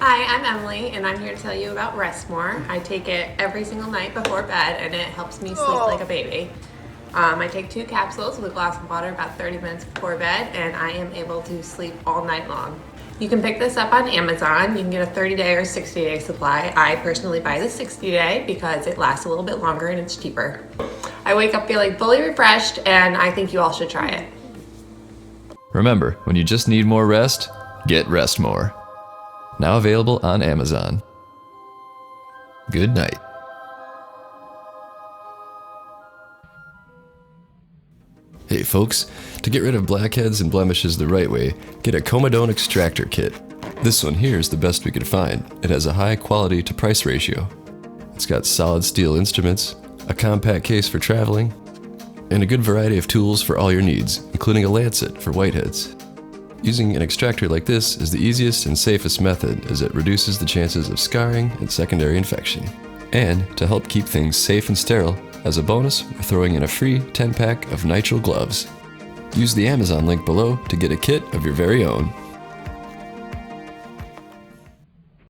Hi, I'm Emily, and I'm here to tell you about Rest More. I take it every single night before bed, and it helps me sleep like a baby. I take 2 capsules with a glass of water about 30 minutes before bed, and I am able to sleep all night long. You can pick this up on Amazon. You can get a 30-day or 60-day supply. I personally buy the 60-day because it lasts a little bit longer and it's cheaper. I wake up feeling fully refreshed, and I think you all should try it. Remember, when you just need more rest, get Rest More. Now available on Amazon. Good night. Hey folks, to get rid of blackheads and blemishes the right way, get a Comedone extractor kit. This one here is the best we could find. It has a high quality to price ratio. It's got solid steel instruments, a compact case for traveling, and a good variety of tools for all your needs, including a lancet for whiteheads. Using an extractor like this is the easiest and safest method, as it reduces the chances of scarring and secondary infection. And to help keep things safe and sterile, as a bonus, we're throwing in a free 10-pack of nitrile gloves. Use the Amazon link below to get a kit of your very own.